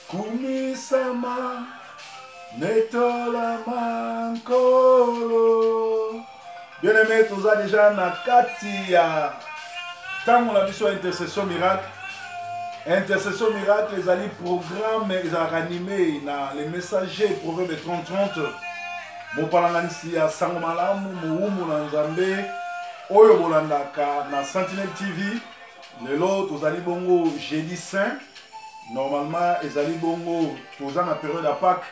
Kumisama Netola Mankolo. Bien-aimé, tu as déjà na kati ya tango la biso intercession miracle. Intercession miracle, les alliés programme, ils ont animé na les messagers proverbe 30-30. Mon palanganisi ya sango malamu, muumu na nzambe. Oyo bolandaka na Sentinelle TV. Lelo, tu as bongo jeudi saint. Normalement, ils allaient bongo dans la période de Pâques,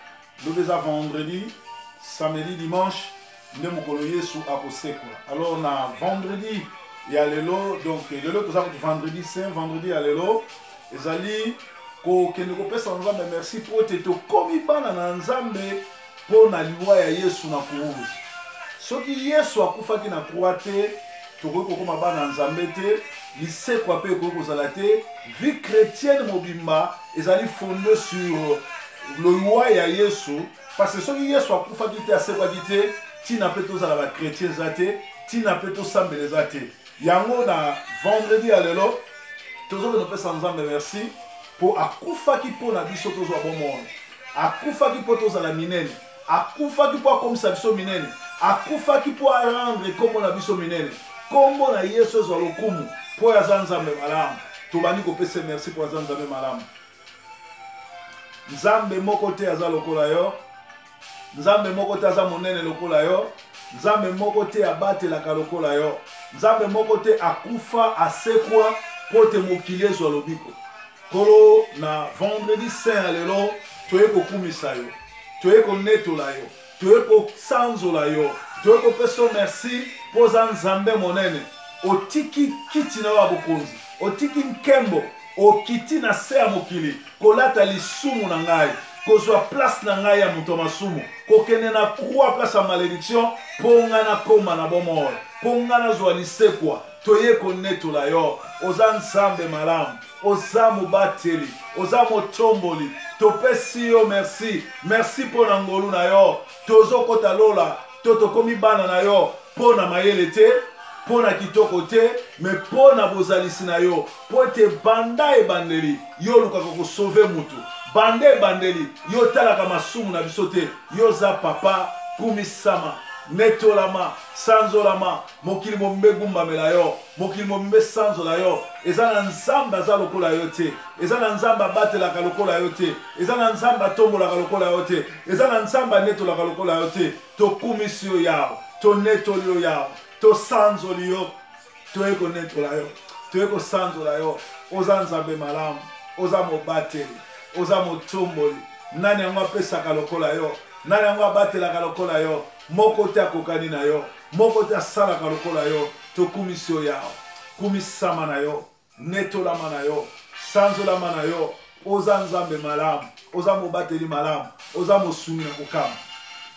nous déjà vendredi, samedi, dimanche, nous avons Yesu à Koseko. Alors, on a vendredi, il y a l'élo, donc l'élo, tout ça, vendredi saint, vendredi, il y a l'élo, ils allaient, que nous pouvons mais merci pour te commis bana na nzambe pour na liwa ya Yesu na kuruzi. Ce qui Yesu a kufaki na kuate, tu vois comment bana nzambe te. Lycée quoi peut vie chrétienne mobimba ils allaient fonder sur le roi ya Yesu parce que ceux qui Yesu a kufa kité à quoi kité tina peto za la chrétien zate tina peto sambe zate yango na vendredi à l'élo toujours nous peut sans merci pour akufa ki po na biso tozo bon monde akufa ki po tozo la minene akufa ki po comme ça biso minene akufa ki po rendre comme na biso minene comme na Yesu zo lokumu pour Nzambe malamu tobani kopesa merci pour Nzambe malamu Nzambe moko te aza lokola yo Nzambe moko te aza monene lokola yo Nzambe moko te abatelaka lokola yo Nzambe moko te akufa asekwa po te mokili ezwa lobiko kolo na vendredi saint alelo toye kokumisa yo toye konetola yo toye kosanzola yo toye kopesa merci po Nzambe monene otiki kiti na wabokonzi otiki nkembo okiti na se ya mokili kolata lisumu na ngai kozwa place na ngai ya moto masumu kokende na croix place ya malédiction ponga na koma na bomoi ponga na zwa lisekwa toye konetola yo oza Nzambe malamu oza mobateli oza motomboli topesi yo merci merci po na ngolu na yo tozokota lola totokomi bana na yo po na mayele te pona kitoko te mais pona bozalisi na yo po te banda ebandeli yo lukaka ko sauver mutu banda ebandeli yo talaka masumu na biso te yo za papa kumisama netolama sanzolama mokili mombe gumbamela yo mokili mombe sanzola yo eza na Nzambe aza lokola yo te eza na Nzambe abatelaka lokola yo te eza na Nzambe atombolaka lokola yo te eza na Nzambe anetolaka lokola yo te tokumisi yo yawo tonetoli yo yawo to sanzoli yo to eko netola yo to eko sanzola yo oza Nzambe malamu oza mobateli oza motomboli nani yango apesaka lokola yo nani yango abatelaka lokola yo moko te akokani na yo moko te asalaka lokola yo tokumisi yo yawo kumisama na yo netolama na yo sanzolama na yo oza Nzambe malamu oza mobateli malamu oza mosungi na kokama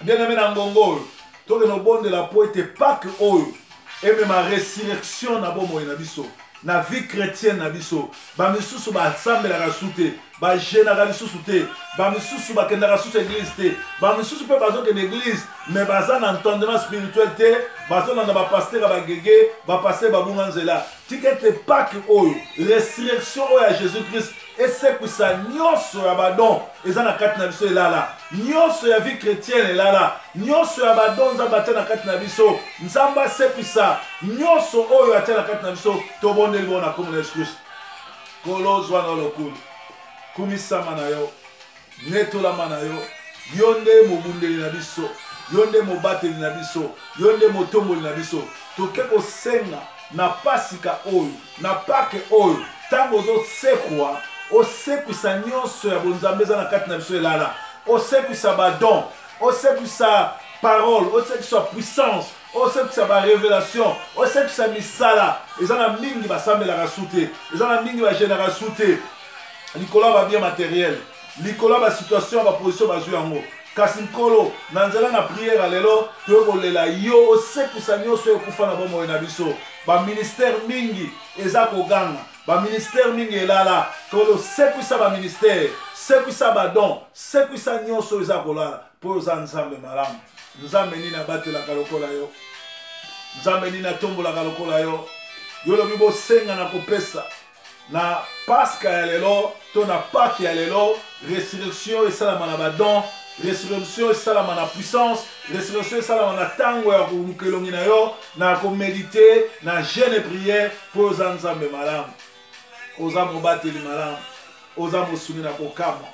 bien-aimé na ngongo oyo toke no bonde la poete Pâques oyo et même ma résurrection na bomo na biso na vie chrétienne na biso ba misusu ba sambela ka sute ba général susu te ba misusu ba kenda ka sute église te ba misusu pe bazo ke l'église mais baza na entendement spirituel te bazo na ba pasteur ba gege ba pasteur ba bunga nzela tikete Pâques oyo résurrection oyo ya Jésus Christ et c'est que ça nyonso ya badon eza na kati na biso elala nyonso ya vie chrétienne elala nyonso ya badon nzambe atia na kati na biso nzambe asepwisa nyonso oyo atia na kati na biso tobondeli bongo na kombo na Yesu Kristo kolo zwa na lokulu kumisama na yo netolama na yo yo nde mobundeli na biso yo nde mobateli na biso yo nde motomboli na biso toke kosenga na pasika oyo na Pâques oyo ntango ozosekwa osekwisa nyonso ya bonzambe eza na kati na biso elala osekwisa badon osekwisa parole osekwisa puissance osekwisa barévélation osekwisa misala eza na mingi basambelaka su te eza na mingi bagénéraka su te likolo ya babien matériel likolo ya basituation ya baposition bazwi yango kasi nkolo na nzela na priere lelo toye kolela yo osekwisa nyonso ekufa na bomoi na biso baministère mingi eza koganga baministère mingi elala kolo sekwisa baministère sekwisa badon sekwisa nyonso eza kolala mpo oza Nzambe malamu nzambe nini abatelaka lokola yo, nzambe nini atombolaka lokola yo. Yo lobi bosenga na kopesa na Pasika ya lelo to na Pâques ya lelo, résurrection esalama na badon, résurrection esalama na puissance, résurrection esalama na tango ya koluka elongi na yo, na komédite na jeûne et prière po oza nzambe malamu, oza mobateli malamu, oza mosungi na kokama.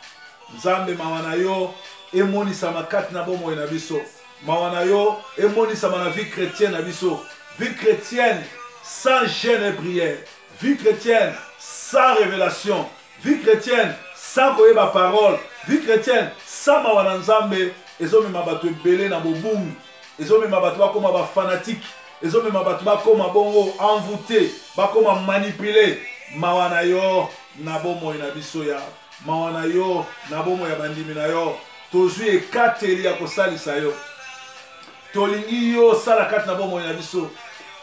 Nzambe mawa na yo emonisama kati na bomoi na biso, mawa na yo emonisama na vie chrétienne na biso, vie chrétienne sans jeûne et prière, vie chrétienne sans révélation, vie chrétienne sans koyeba parole, vie chrétienne sans mawa na nzambe ezomema bato ebele na bobumu, ezomema bato bakoma ba fanatique, ezomema bato bakoma bongo envoûté, bakoma manipulé. Mawa na yo na bomoi na biso ya, mawa na yo na bomoi ya bandimi na yo, tozwi ekateli ya kosalisa yo, tolingi yo sala kati na bomoi na biso,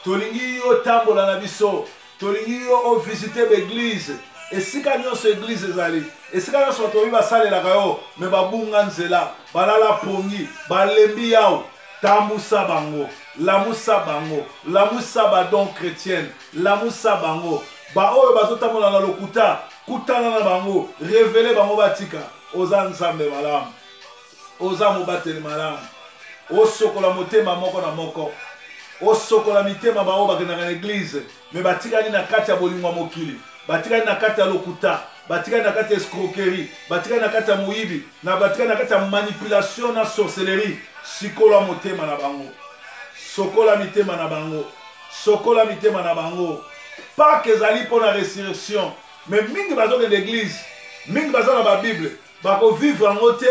tolingi yo tambola na biso, tolingi yo ovisite beglise, esika nyonso eglise ezali, esika nyonso bato oyi basalelaka yo me babunga nzela, balala pongi, balembi yao, tambusa bango, lamusa bango, lamusa badon chrétienne, lamusa bango, ba oyo bazotambola na lokuta, kutana na bango, révélé bango batika, oza nzambe malamu, oza mobateli malamu, osokola motema moko na moko, osokola mitema bango bakendaka na église, me batikani na kati ya bolingwa mokili, batikani na kati ya lokuta, batikani na kati ya escroquerie, batikani na kati ya moyibi, na batikani na kati ya manipulation na sorcellerie. Sikola motema na bango, sokola mitema na bango, sokola mitema na bango. Pas que ezali pour la résurrection, mais mingi bazo de l'église, mingi bazo na ba Bible, bako vivre en côté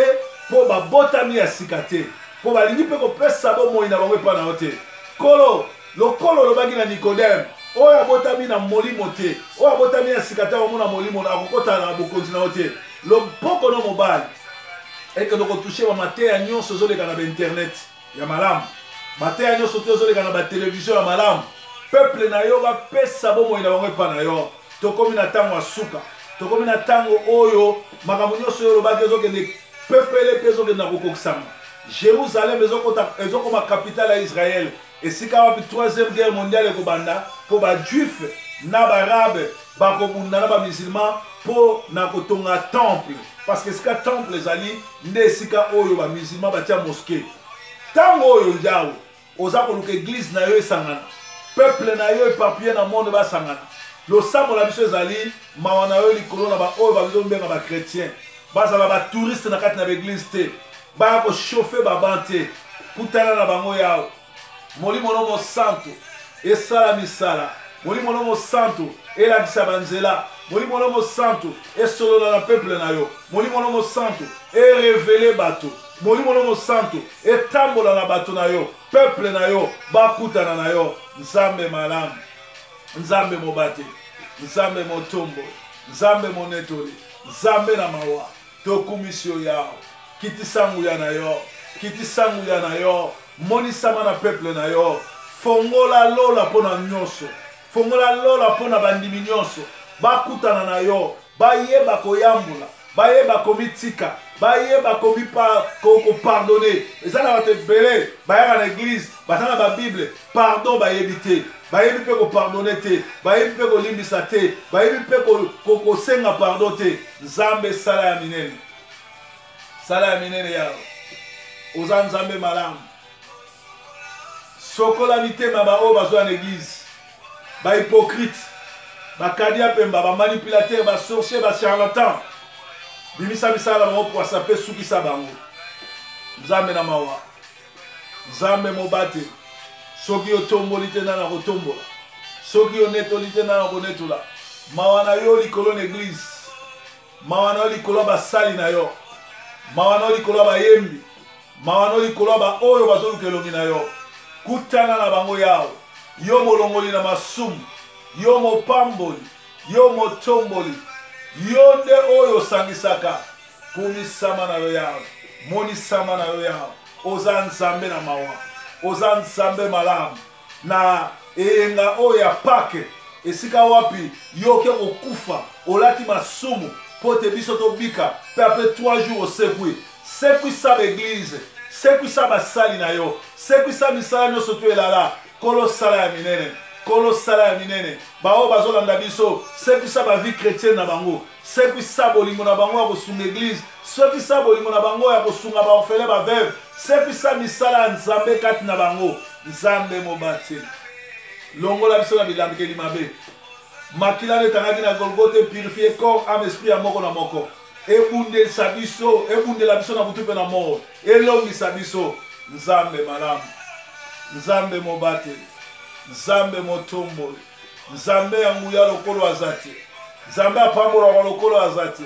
pour ba botami ya sikate, pour ba lingi pe ko pesa bo moyi na bango pa na ote. Kolo, lo kolo lo bagi na Nicodème, oya botami na molimo te, oya botami ya sikate wa mona molimo na kokota na bokonzi na ote. Lo poko no mobile. Et que nous toucher ma maté à nyon sur les canaux d'internet, ya malam. Maté à nyon sur les canaux de télévision, ya malam. Peuple na yo va pesa bo moina wango pa na yo. To komi na tango asuka. To komi na tango oyo makambo nyonso yo ba kezo ke peuple pezo ke na kokokisama. Jérusalem ezoko ma capitale à Israël. Et si ka wapi 3e guerre mondiale ko banda po ba juif na ba arabe ba ko bunda na ba musulman po na kotonga temple. Parce que ce temple ezali nde sika oyo ba musulman batia mosquée. Tango oyo njao oza koluka église na yo esangana. Peuple na yo éparpillé na monde ba sangana. Lo samo la biso ezali mawa na yo likolo na ba oyo ba biso mbenga ba chrétien. Bazala ba touriste na kati na église te. Ba ko chauffer ba bante. Kutana na bango yao. Molimo no mo santo esala misala. Molimo no mo santo elakisa banzela. Molimo no mo santo esolola na peuple na yo. Molimo no mo santo révéler bato. Molimo no mo santo etambola na bato na yo. Peuple na yo bakutana na yo. Nzambe malamu, nzambe mobate, nzambe motombo, nzambe monetoli, nzambe na mawa. Tokumisio yao, kitisangu ya na yo, kitisangu ya na yo. Monisama na peuple na yo. Fongola lola pona nyonso, fongola lola pona bandimi nyonso. Bakutana na yo, bayeba koyambula, bayeba komitika, bayeba komipa ko pardonner. Ezala bate belé, bayaka na église, batana ba Bible, pardon bayebite, bayebi pe ko pardonner te, bayebi pe ko limbisa te, bayebi pe ko senga pardon te. Nzambe sala ya minene. Sala ya minene ya. Oza nzambe malamu. Sokola mitema ba o bazwa na église. Ba hypocrite. Ba kadia pemba, ba manipulateur, ba sorcier, ba charlatan. Bimisa misala bango pour saper suki sa bango. Nzambe na mawa. Nzambe mobate. Soki otombolite na kotombola. Soki onetolite na konetola. Mawa na yo likolo na église. Mawa na yo likolo ba sali na yo. Mawa na yo likolo ba yembi. Mawa na yo likolo ba oyo bazoluka elongi na yo. Kutana na bango yao. Yo molongoli na masumu. Yo mopamboli. Yo motomboli. Yo nde oyo sangisaka. Kumisama na yo yao. Monisama na yo yao. Oza nzambe na mawa. Oza nzambe malamu. Na eyenga oyo ya Pâques. Esika wapi yo ke okufa. Olati masumu. Pote biso tobika. Pe après 3 jours osekwi. Sekwi sa l'église. sekwisa basali na yo, sekwisa misala nyonso to elala, kolo sala ya minene, kolo sala ya minene, bao bazolanda biso, sekwisa ba vie chrétienne na bango, sekwisa bolingo na bango ya kosunga église, sekwisa bolingo na bango ya kosunga ba orphelin ba veuve, sekwisa misala ya Nzambe kati na bango, Nzambe mobateli. Longola biso na bilambikeli mabe. Makila netangaki na Golgotha purifier corps, âme, esprit ya moko na moko. Ebundelisa biso, ebundela biso na butu pe na mort. Elongisa biso, Nzambe malamu. Nzambe mobateli. Nzambe motomboli. Nzambe ya nguya lokolo azati. Nzambe apambolaka lokolo azati.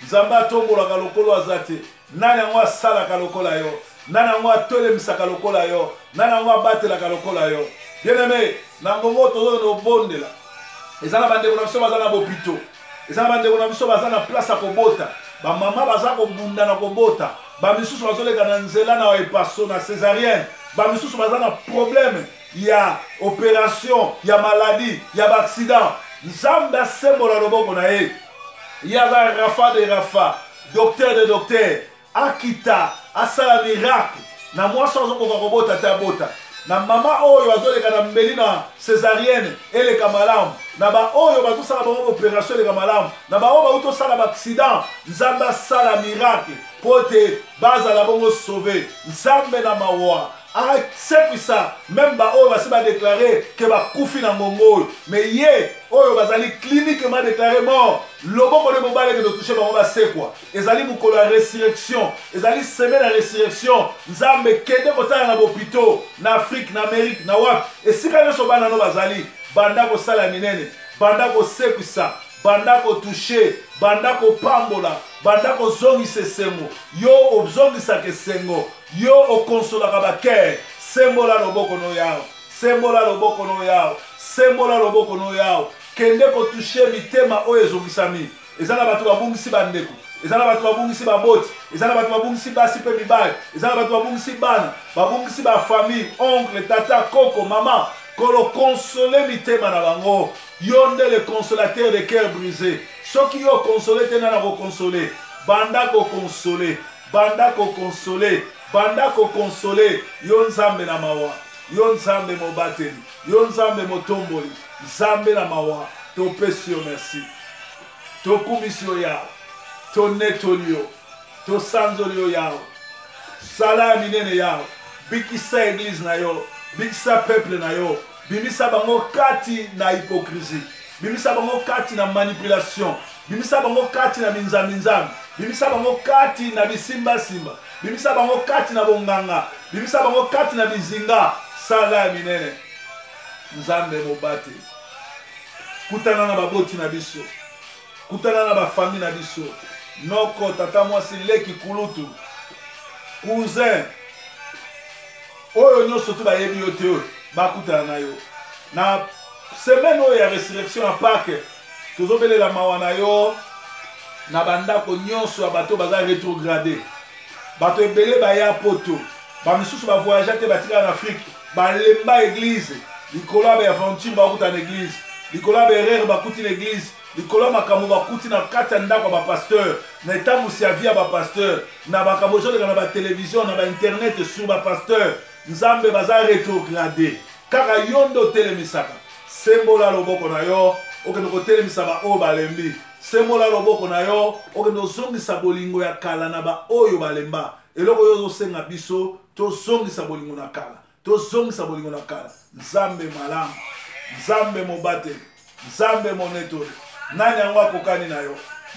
Nzambe atombolaka lokolo azati. Nani yango asalaka lokola yo. Nani yango atolemisaka lokola yo. Nani yango abatelaka lokola yo. Bien-aimé, na ngongo tozo bondela. Ezana bande na biso baza na bopito. Ezana bande na biso baza na place ya kobota. Ba mama baza kobunda na kobota. Ba misusu bazoleka na nzela na epaso na césarienne. Ba misusu baza na problème ya opération, ya maladie, ya accident. Nzambe asembola loboko na ye. Ya ba Rafa de Rafa, docteur de docteur, akita, asala miracle. Na mwasa ozokoka kobota ta bota. Na mama oyo azoleka na mbeli na césarienne eleka malamu. Na ba oyo bazosala bango opération eleka malamu. Na ba oyo bazosala ba accident, Nzambe asala miracle pote bazala bongo sauver. Nzambe na mawa. C'est pour ça, même ba oyo basi ba déclarer que ba kufi na ngongo. Mais ye oyo bazali cliniquement déclaré mort. Loboko de mobile que de toucher bango ba c'est quoi? Ezali mukolo la résurrection, ezali semaine la résurrection. Nzambe kende kotala na bopito, na Afrique, na Amérique, na wap. Et si ka yoso bana no bazali, banda ko sala minene, banda ko sepisa, banda ko toucher, banda ko pambola, banda ko zongisa semo. Yo obzongisa ke sengo. Yo o consola kabaker, sembola loboko no yao, sembola loboko no yao, sembola loboko no yao. Kende ko toucher mitema o ezongisami. Ezana batu babungisi bandeko, ezana batu babungisi baboti, ezana batu babungisi basi pe mibale, ezana batu babungisi bana, babungisi ba famille, oncle, tata, koko, maman. Kolo consoler mitema na bango. Yonde le consolateur de cœur brisé. Soki yo consoler tena na ko consoler, banda ko consoler, banda ko consoler. Banda ko consoler, yo Nzambe na mawa, yo Nzambe mobateli, yo Nzambe motomboli, Nzambe na mawa, to pesi yo merci, to kumisi yo yao, to netoli yo, to sanzoli yo yao, sala minene yao, bikisa église na yo, bikisa peuple na yo, bimisa bango kati na hypocrisie, bimisa bango kati na manipulation, bimisa bango kati na minzamizami, bimisa bango kati na bisimba-simba, bimisa bango kati na bonganga, bimisa bango kati na bizinga, sala ya minene. Nzambe mobate. Kutana na baboti na biso. Kutana na bafami na biso. Noko tata mwasi leki kulutu. Cousin. Oyo nyonso tu bayebi yo te bakutana na yo. Na semaine oyo ya résurrection à Pâques, tozobelela mawa na yo na bandako nyonso ya bato baza rétrogradé. Bato ebele baya poto, ba misusu ba voyager te batika en Afrique, ba lemba église, likolo ba aventure ba kuta na église, likolo ba erreur ba kuti na église, likolo makambo ba kuti na kati ya ndako ba pasteur, na etambu sia via ba pasteur, na makambo jole na ba télévision, na ba internet sur ba pasteur, Nzambe baza rétrogradé. Kaka yondo telemisaka, sembola loboko na yo, okende ko telemisa ba o balembi. Sembola loboko na yo, okende ozongisa bolingo ya kala na ba oyo balemba. Eloko yo osenga biso, tozongisa bolingo na kala. Tozongisa bolingo na kala. Nzambe malamu, Nzambe mobate, Nzambe monetole. Nani yango akokani na yo?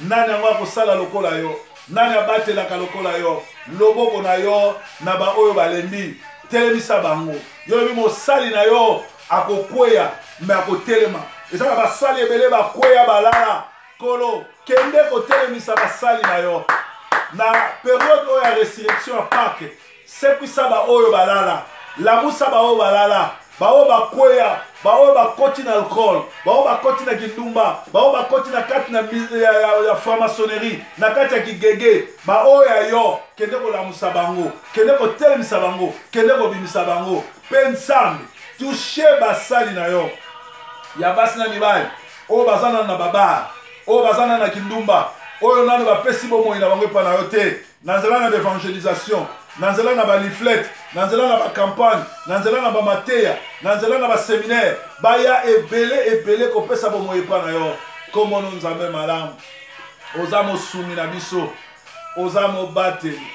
Nani yango akosala lokola yo? Nani abatelaka lokola yo? Loboko na yo na ba oyo balembi. Telemisa bango. Yo lobi mosali na yo akokweya me akotelema. Ezaka basali ebele bakweya balala. Kolo kende kotelemisa basali na yo. Na période oyo ya résurrection à Pâques, sepisa ba oyo balala, lamusa ba oyo balala, ba oyo bakweya, ba oyo bakoti na alcool, ba oyo bakoti na kindumba, ba oyo bakoti na kati na ya franc-maçonnerie, na kati ya kigege, ba oyo ya yo kende kolamusa bango, kende kotelemisa bango, kende kobimisa bango. Pe Nzambe touche basali na yo ya basi na mibali oyo bazana na baba, oyo bazana na kindumba, oyo nano bapesi bomoi na bango epa na yo te, na nzela na d'évangélisation, na nzela na baliflete, na nzela na bacampagne, na nzela na bamateya, na nzela na baseminaire, baya ebele kopesa bomoi epai na yo. Komono nzambe malamu, oza mosumi na biso, oza mobateli,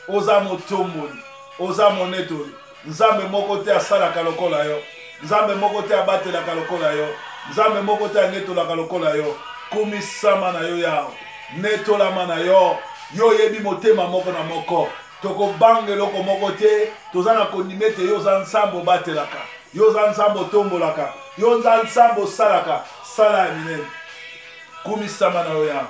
oza motomboli, oza monetoli. Nzambe moko te asalaka lokola yo, nzambe moko te abatelaka lokola yo, nzambe moko te anetolaka lokola yo. Kumisama na yo yao, netolama na yo, yo yebi motema moko na moko. Toko bange loko moko te, tozana kondimete yo za nsambo batelaka, yo za nsambo tombolaka, yo za nsambo salaka, sala ya minene. Kumisama na yo yao,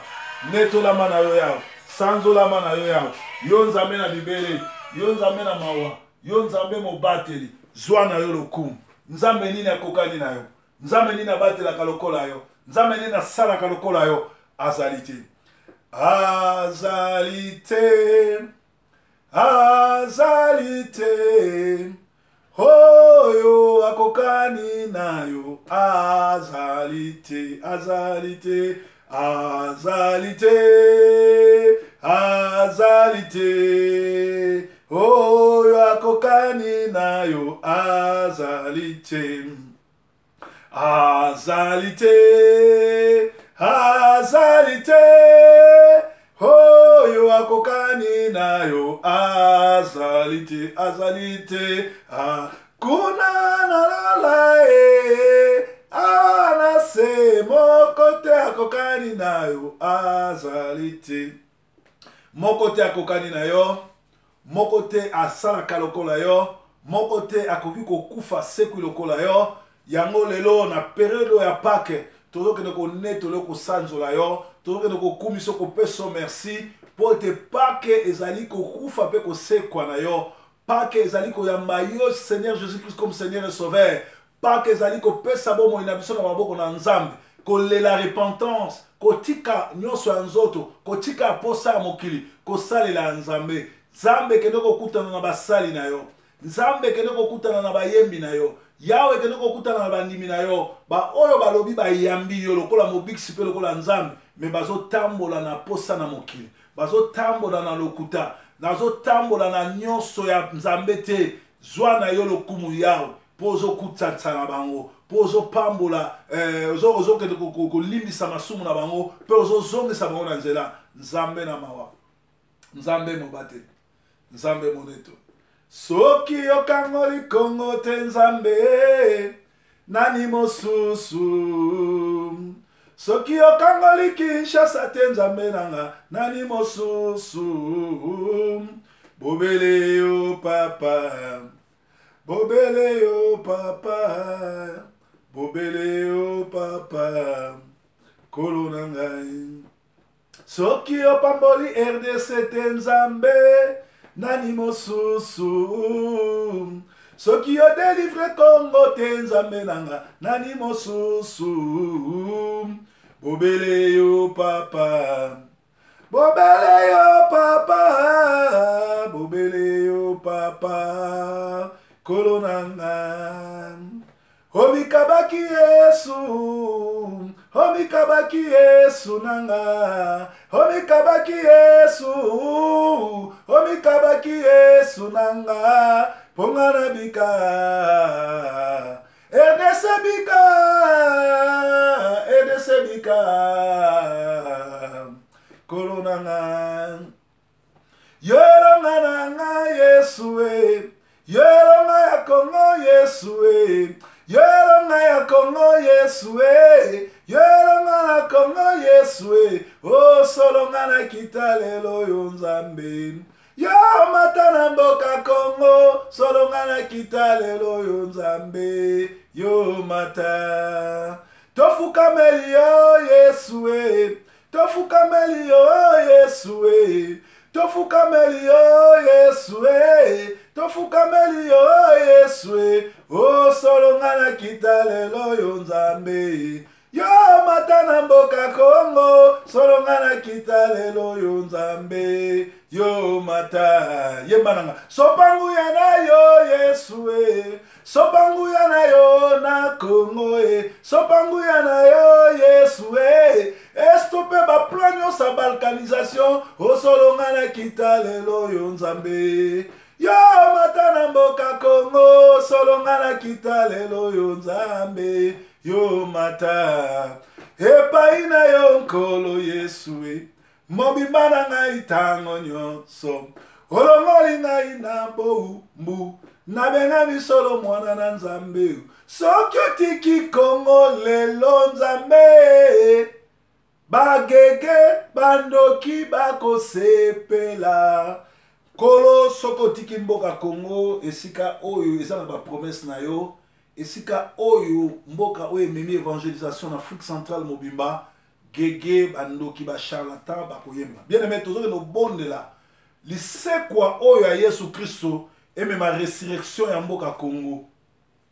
netolama na yo yao, sanzolama na yo yao, yo nzambe na bibele, yo nzambe na mawa, yo nzambe mobateli, zwa na yo lokumu. Nzambe nini akokani na yo, nzambe nini abatelaka lokola yo, nzambe nini asalaka lokola yo, azalite. Azalite, azalite, oyo akokani na yo, azalite, azalite, azalite, azalite, oyo akokani na yo, azalite, azalite, azalite, oyo akokani na yo, azalite, azalite, kuna na la anase moko te akokani na yo, azalite. Moko te akokani na yo, moko te asalaka lokola yo, moko te akoki kokufa seku lokola yo. Yango lelo na periode ya Pâques, tozokende konetola kosanzola yo, tozokende kokumisa kopesa merci po te Pâques ezali kokufa pe kosekwa na yo. Pâques ezali koyamba yo Seigneur Jésus-Christ comme Seigneur et Sauveur. Pâques ezali kopesa bomoi na biso na maboko na Nzambe, kolela repentance, kotika nyonso ya nzoto, kotika posa ya mokili, kosalela Nzambe. Nzambe kende kokutana na basali na yo, Nzambe kende kokutana na bayembi na yo, Yawe kende kokutana na bandimi na yo, ba oyo balobi ba yambi yo lokola mobiksi pe lokola Nzambe, me bazo tambola na posa na mokili, bazo tambola na lokuta, nazo tambola na nyonso ya Nzambe te. Zwa na yo lokumu yawe, pozo kutsatsa na bango, pozo pambola, ozo kende kolimbisa masumu na bango, pe ozo zongisa bango na nzela. Nzambe na mawa, Nzambe mobate, Nzambe moneto. Soki okangoli Kongo te Nzambe, nani mosusu. Soki okangoli Kinshasa te Nzambe nanga, nani mosusu. Bobele yo papa, bobele yo papa, bobele yo papa, kolo nangai. Soki opamboli RDC te Nzambe, nani mosusu. Soki o délivre Congo te Nzambe nanga, nani mosusu. Bobele yo papa, bobele yo papa, bobele yo papa, kolo nanga. Omikabaki Yesu, omikabaki Yesu nanga, omikabaki Yesu, omikabaki Yesu nanga, pongana bika, edese bika, kolo nanga. Yoronga nanga Yesu yoronga ya Kongo Yesu yoronga ya Kongo Yesu yoronga na Kongo Yesu o solonga na kitalelo yo Nzambe yo matana mboka Kongo solonga na kitalelo yo Nzambe yo mata tofukameli yo Yesu tofukameli yo Yesu tofukameli yo Yesu tofukameli yo Yesu o solonga na kitalelo yo Nzambe yo matana mboka Kongo solonga na kitalelo yo Nzambe yo mata yembananga sopangu ya na yo Yesu sopangu ya na yo na Kongo sopangu ya na yo Yesu estope baplan nyonso ya balkanisation osolonga na kita lelo yo nzambe yo mata na mboka Kongo solonga na kita lelo yo nzambe yo mata epai na yo nkolo Yesu mobimba na ngai ntango nyonso olongoli ngai na bombu nabenga misolo mwana na nzambe soki otiki Kongo lelo nzambe bagege bandoki bakosepela kolo soki otiki mboka Kongo esika oyo eza na bapromese na yo esika oyo mboka oyo ememi evangelisation na Afrique centrale mobimba gege bandoki bacharlatan bakoyemba bien aimé tozoke nobondela lisekwa oyo ya Yesu Kristo emema resurrection ya mboka Kongo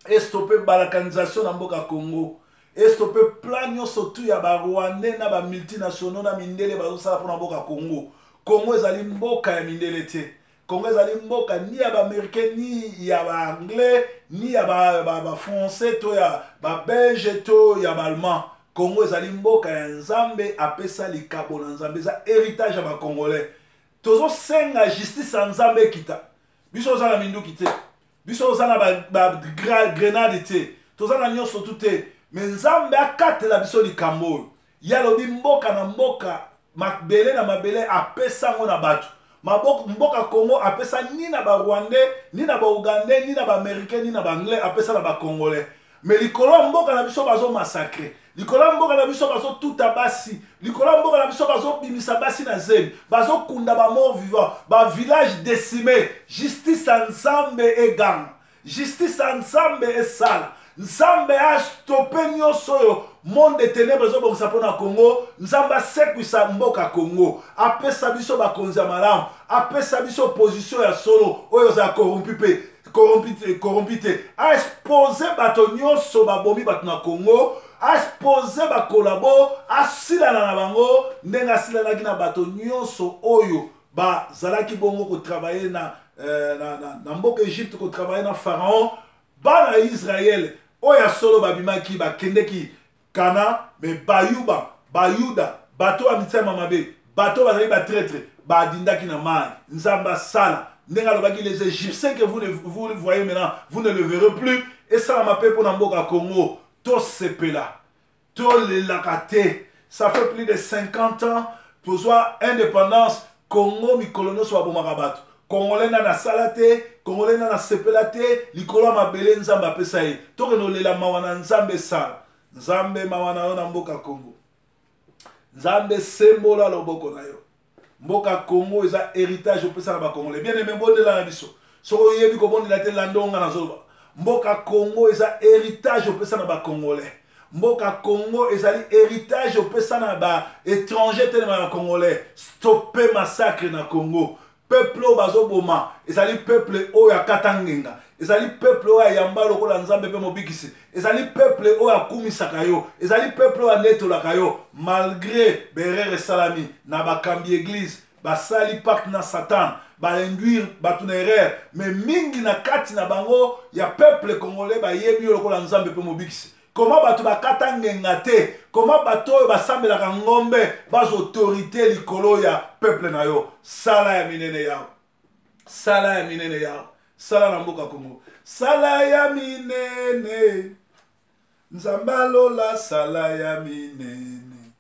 estope balkanisation na mboka Kongo estope plan nyonso tu ya barwandais na bamultinationaux na mindele bazosala mpona mboka Kongo. Kongo ezali mboka ya mindele te. Kongo ezali mboka ni ya baaméricain ni ya baanglais ni ya bafrançais to ya babelge to ya baallemand. Kongo ezali mboka ya nzambe apesa likabo na nzambe eza héritage ya bakongolais. Tozosenga justice ya nzambe ekita. Biso oza na minduki te. Biso oza na grenade te. Toza na nyonso tu te. Mais nzambe akatela biso likambo oyo. Yalobi mboka na mboka mabele na mabele apesa ngo na bato. Mboka Kongo apesa ni na barwandais, ni na baougandais, ni na baaméricain, ni na baanglais apesa na bakongolais. Mais likolo mboka na biso bazo massacrer. Likolo mboka na biso bazo tuta basi. Likolo mboka na biso bazo bimisa basi na zemi. Bazo kunda ba mort vivant. Ba village décimé. Justice en nzambe egang. Justice en nzambe esala. Nzambe a stoppé nyonso yo monde de ténèbres zo bongisa pona Congo. Nzambe sekwisa mboka Congo. Apesa biso bakonzi ya malamu. Apesa biso position ya solo oyo za corrompu pe. Corrompu te. A exposé bato nyonso babomi bato na Congo. A exposé bakolabo. A silana na bango. Ndenga silanaki na bato nyonso oyo ba zalaki bongo ko travailler na mboka Egypte ko travailler na Pharaon. Bana Israël oya solo babimaki bakendeki kana me bayuda bato ya mitema mabe bato bazali batraître badindaki na mai nzamba sala ndenga lobaki les Égyptiens que vous le voyez maintenant vous ne le verrez plus et ça m'a fait pour na mboka Congo to sepela to lelaka te ça fait plus de 50 ans pour soit indépendance Congo mikolono so abomaka bato Congolais na salate, Congolais na sepela te, likolo mabele nzambe apesa ye. Toke no lela mawana nzambe sala. Nzambe mawana na mboka Congo. Nzambe sembola loboko na yo. Mboka Congo eza héritage opesa na ba Congolais. Bien aimé bondela na biso. Soko yebi ko bondela te landonga na zoloba. Mboka Congo eza héritage opesa na ba Congolais. Mboka Congo ezali héritage opesa na ba étranger te na ba Congolais. Stopper massacre na Congo. Peuple o bazoboma ezali peuple oyo akatangenga ezali peuple oyo yamba lokola nzambe pe mobikisi ezali peuple oyo akumisaka yo ezali peuple oyo netolaka yo malgré berere salami na bakambi église basali pacte na Satan bainduire bato na erreur mais mingi na kati na bango ya peuple congolais bayebi yo lokola nzambe pe mobikisi. Comment bato bakata ngenga te? Comment bato oyo basambelaka ngombe baz autorité likolo ya peuple na yo? Sala ya minene yao. Sala ya minene yao. Sala na mboka Congo. Sala ya minene. Nzambalola sala ya minene.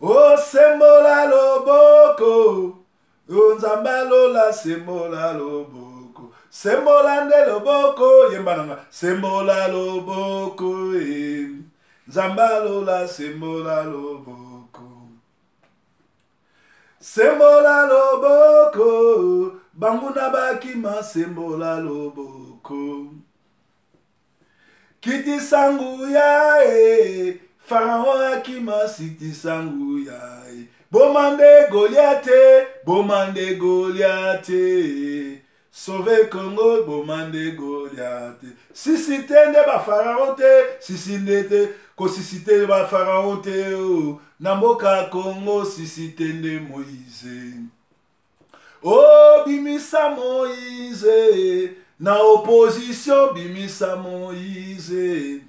O sembola loboko. O nzambalola sembola loboko. Sembola nde loboko yembananga sembola loboko nzambalola sembola loboko sembola loboko banguna bakima sembola loboko kiti sangu ya Pharaon akima siti sangu ya bomande Goliath Sauver Congo, bomande Goliath. Si tende ba Pharaon te, si ndete, ko si tende ba Pharaon te, namboka Congo, si tende Moïse. Oh, bimisa Moïse, na opposition, bimisa Moïse.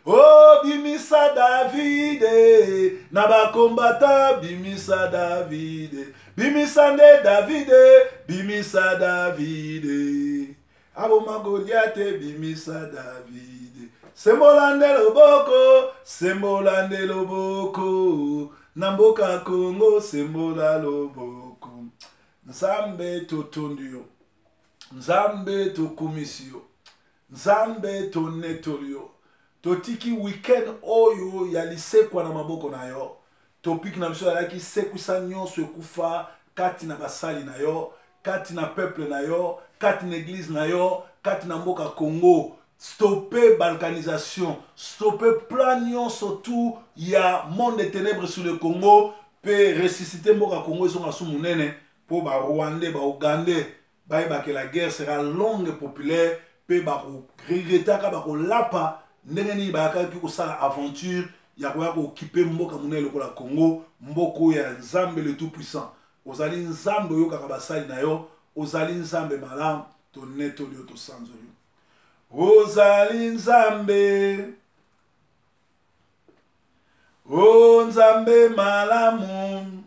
Oh bimisa Davide, nabakombata bimisa Davide, bimisa nde Davide, bimisa Davide. Aboma Goliate bimisa Davide. Sembolande loboko, sembolande loboko, namboka Congo sembola loboko. Nzambe totondio, Nzambe tokumisio, Nzambe tonetolio. Totiki weekend oyo ya lisekwa na maboko na yo. Topiki na biso ya ki sekusa nyonso ekufa kati na basali na yo, kati na peuple na yo, kati na église na yo, kati na mboka Congo. Stopper balkanisation, stopper plan nyonso tout ya monde des ténèbres sur le Congo, pe ressusciter mboka Congo ils sont asu munene po ba Rwandais, ba Ougandais, ba que la guerre sera longue et populaire, pe ba ko regretter ka ba ko lapa ndenge ni ba ka ki ko sala aventure ya ko occuper mboka munene lokola Congo, mboko ya Nzambe le tout puissant. Ozali Nzambe yo kaka basali na yo, ozali Nzambe malam to neto yo to sanzo yo. Ozali Nzambe, o Nzambe malamu,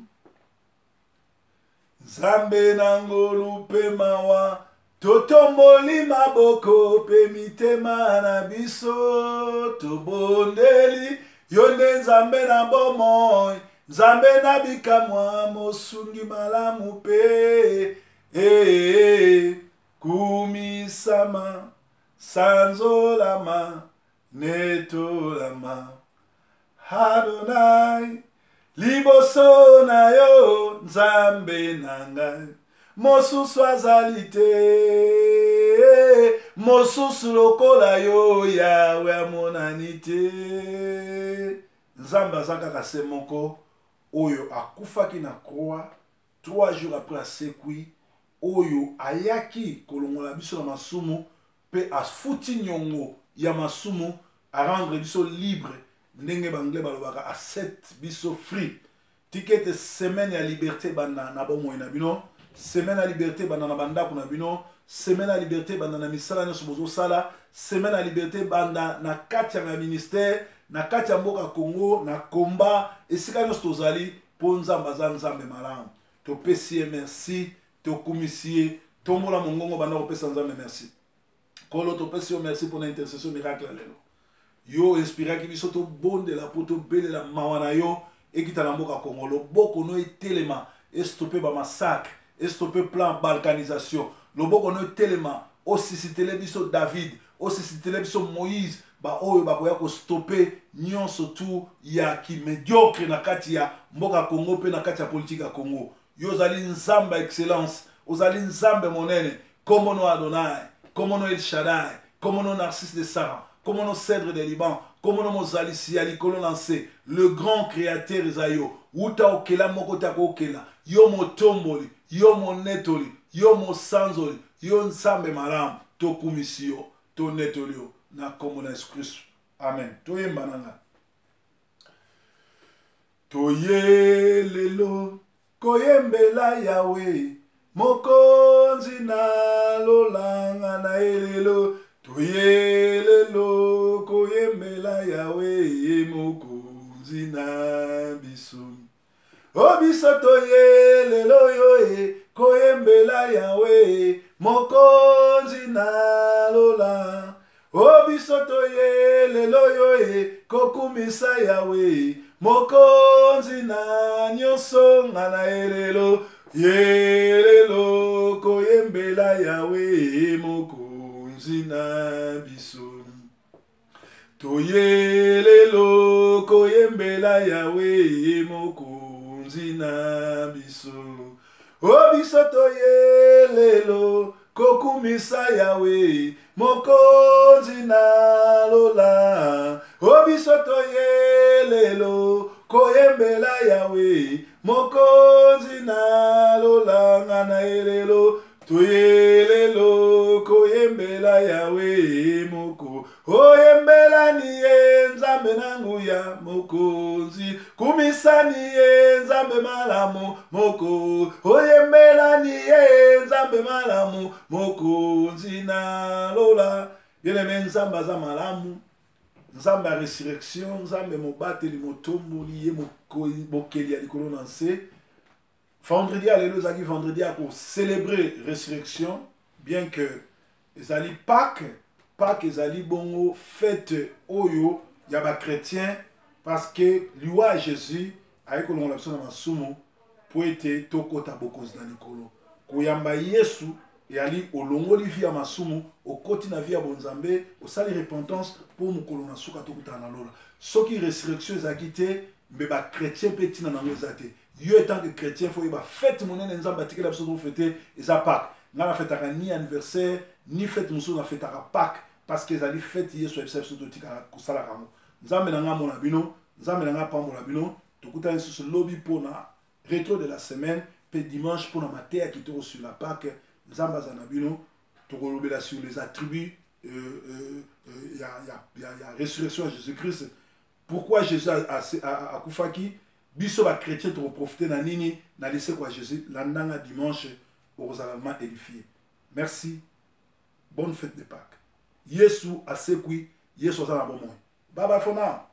Nzambe nangolu pe mawa, totomboli maboko pe mitema na biso, tobondeli, yonde Nzambe na bomoi, Nzambe na bikamwa mosungi malamu pe, kumisama, sanzolama, netolama, Adonai, liboso na yo, Nzambe nangai, mosusu azali te, mosusu lokola yo, Yawe amonani te. Nzambe aza kaka se moko, oyo akufaki na croix, 3 jours après asekwi, oyo ayaki kolongola biso na masumu, pe afuti nyongo ya masumu, a rendre biso libre, ndenge bangle balobaka a set biso free. Tikete semaine ya liberté banda na bomo na bino, semaine ya liberté banda na bandako na bino, semaine ya liberté banda na misala nyonso bozo sala, semaine ya liberté banda na kati ya ministère, na kati ya mboka Congo, na komba, esika nyonso tozali po Nzambe aza Nzambe malamu. Topesi merci, tokumisi, tombola mongongo banda kopesa Nzambe merci. Kolo topesi merci pour l'intercession miracle lelo. Yo inspira ki biso to bonde la poto bele la mawana yo ekita na mboka Congo loboko no etelema stopper ba massacre, stopper plan balkanisation. Loboko no etelema osisitele biso David, osisitele biso Moïse, ba oyo ba koya ko stopper nyonso tu ya ki médiocre na kati ya mboka Congo pe na kati ya politique ya Congo. Yo zali Nzambe excellence, ozali Nzambe monene, comme no Adonai, comme no El Shaddai, comme no Narcisse de Sarah, comme no Cèdre de Liban, comme no Mozali Siali Kolon lancé, le grand créateur Isaïo, Uta okela moko ta okela, yo motomboli, yo monetoli, yo mosanzoli, yo Nzambe malam, to kumisio, to netolio, na kombo na Yesu Kristo. Amen. To yemba nanga. To ye lelo, koyembela Yahweh, mokonzi na lolanga na elelo, toyelelo koyembela Yahweh, mokonzi na biso. O biso toyelelo yo koyembela Yahweh, mokonzi na lola. O biso toyelelo yo kokumisa Yahweh, mokonzi na nyonso ngana elelo. Yelelo koyembela Yahweh, mokonzi na biso. Toyelelo koyembela Yahweh, mokonzi na biso. O biso toyelelo kokumisa Yahweh, mokonzi na lola. O biso toyelelo koyembela Yahweh, mokonzi na lola ngana elelo. Toyelelo koyembela Yahweh, moko oyembela niye Nzambe nanguya mokonzi, kumisa niye Nzambe malamu moko oyembela niye Nzambe malamu mokonzi na lola. Bien-aimé, Nzambe aza malamu, nzambe ya résurrection, nzambe mobateli motomboli ye mokeli ya likolo na nse. Vendredi alelo ezalaki vendredi ya célébrer résurrection, bien que ezali Pâques ezali bongo fête oyo ya ba chrétien, parce que liwa à Jésus ayi kolongola biso na masumu po ete tokota bokonzi na likolo. Koyamba Yesu yali olongoli vi ya masumu okoti na vi ya bonzambe osali repentance pour mokolo na suka tokutana na lola. Soki résurrection ezalaki te mbe ba chrétien pe tina nango eza te. Yo étant que chrétien faut yeba fête monene nzambe atikela biso to fêter eza Pâques. Nga na fêtaka ni anniversaire ni fête mosusu na fêtaka Pâques parce que ezali fête Yesu ya biso to tika kosala kango. Nzambe na nga mona bino, nzambe na nga pambola bino, tokutana lisusu lobi pona rétro de la semaine pe dimanche pona matin kitoko sur la Pâques. Nzamba Zanabino, tokolobela sur les attributs, il y a résurrection à Jésus-Christ. Pourquoi Jésus a koufaki? Biso ba chrétien to profiter na nini na laisser quoi Jésus l'andanga dimanche au Rosalement édifié. Merci. Bonne fête de Pâques. Yesu a sekui, Yesu a bon. Bye bye for now.